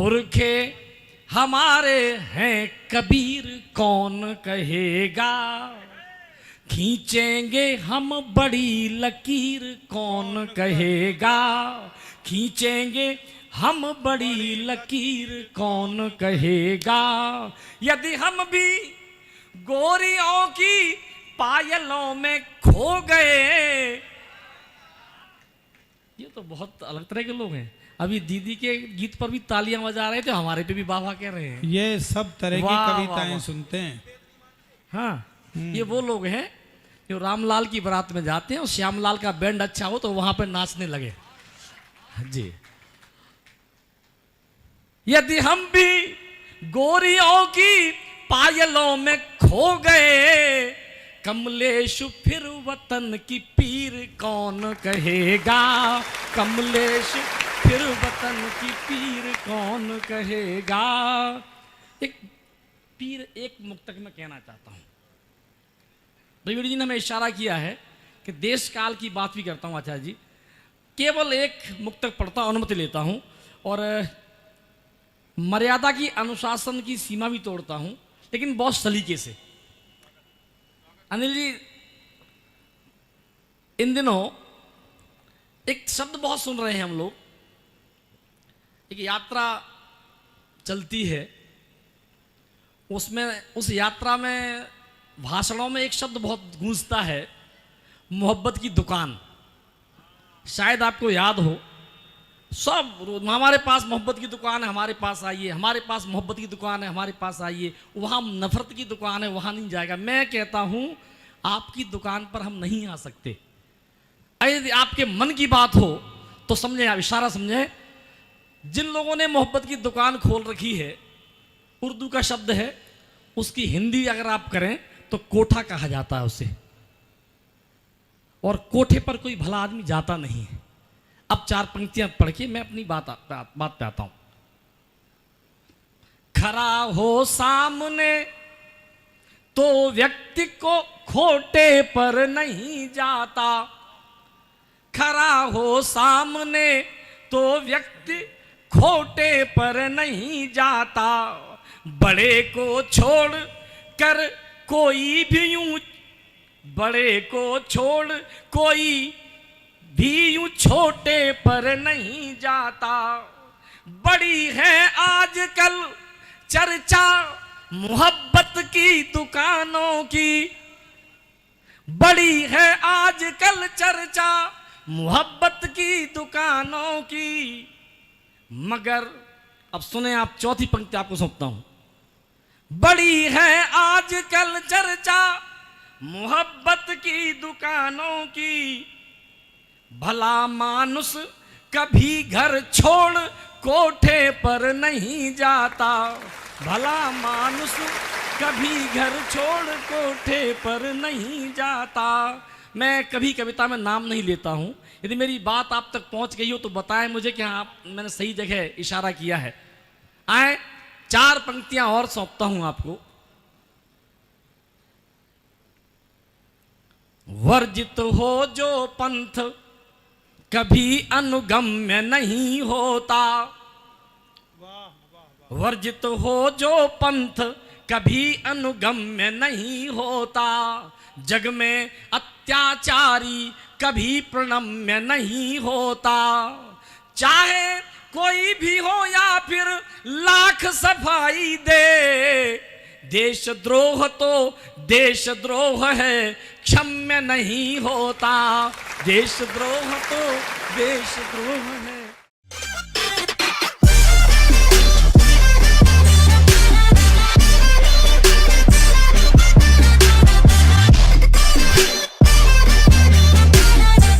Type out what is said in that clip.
पुरखे हमारे हैं कबीर कौन कहेगा, खींचेंगे हम बड़ी लकीर कौन कहेगा, खींचेंगे हम बड़ी लकीर कौन कहेगा। यदि हम भी गोरियों की पायलों में खो गए। ये तो बहुत अलग तरह के लोग हैं। अभी दीदी के गीत पर भी तालियां बजा रहे थे, हमारे पे भी वाह वाह कह रहे हैं। ये सब तरह की कविताएं सुनते हैं। हाँ, ये वो लोग हैं जो रामलाल की बारात में जाते हैं और श्यामलाल का बैंड अच्छा हो तो वहां पर नाचने लगे। जी, यदि हम भी गोरियों की पायलों में खो गए, कमलेश फिर वतन की पीर कौन कहेगा, कमलेश फिर वतन की पीर कौन कहेगा। एक पीर एक मुक्तक में कहना चाहता हूं। द्विवेदी जी ने हमें इशारा किया है कि देश काल की बात भी करता हूं। आचार्य जी, केवल एक मुक्तक पढ़ता हूं, अनुमति लेता हूं और मर्यादा की अनुशासन की सीमा भी तोड़ता हूं, लेकिन बहुत सलीके से। अनिल जी, इन दिनों एक शब्द बहुत सुन रहे हैं हम लोग। एक यात्रा चलती है, उसमें उस यात्रा में भाषणों में एक शब्द बहुत गूंजता है, मोहब्बत की दुकान। शायद आपको याद हो, सब हमारे पास मोहब्बत की दुकान है, हमारे पास आइए, हमारे पास मोहब्बत की दुकान है, हमारे पास आइए। वहाँ नफरत की दुकान है, वहाँ नहीं जाएगा। मैं कहता हूँ आपकी दुकान पर हम नहीं आ सकते। यदि आपके मन की बात हो तो समझे, आप इशारा समझे। जिन लोगों ने मोहब्बत की दुकान खोल रखी है, उर्दू का शब्द है, उसकी हिंदी अगर आप करें तो कोठा कहा जाता है उसे, और कोठे पर कोई भला आदमी जाता नहीं है। अब चार पंक्तियां पढ़ के मैं अपनी बात पे आता हूं। खरा हो सामने तो व्यक्ति को खोटे पर नहीं जाता, खरा हो सामने तो व्यक्ति खोटे पर नहीं जाता। बड़े को छोड़ कर कोई भी यूं, बड़े को छोड़ कोई भी यूं छोटे पर नहीं जाता। बड़ी है आजकल चर्चा मोहब्बत की दुकानों की, बड़ी है आजकल चर्चा मोहब्बत की दुकानों की। मगर अब सुने आप, चौथी पंक्ति आपको सौंपता हूं। बड़ी है आजकल चर्चा मोहब्बत की दुकानों की, भला मानुस कभी घर छोड़ कोठे पर नहीं जाता, भला मानुस कभी घर छोड़ कोठे पर नहीं जाता। मैं कभी कविता में नाम नहीं लेता हूं। यदि मेरी बात आप तक पहुंच गई हो तो बताएं मुझे कि हाँ, मैंने सही जगह इशारा किया है। आए, चार पंक्तियां और सौंपता हूं आपको। वर्जित हो जो पंथ कभी अनुगम्य नहीं होता, वर्जित हो जो पंथ कभी अनुगम्य नहीं होता। जग में अत्याचारी कभी प्रणम्य नहीं होता, चाहे कोई भी हो या फिर लाख सफाई दे। देशद्रोह तो देशद्रोह है, क्षम्य नहीं होता, देशद्रोह तो देशद्रोह है।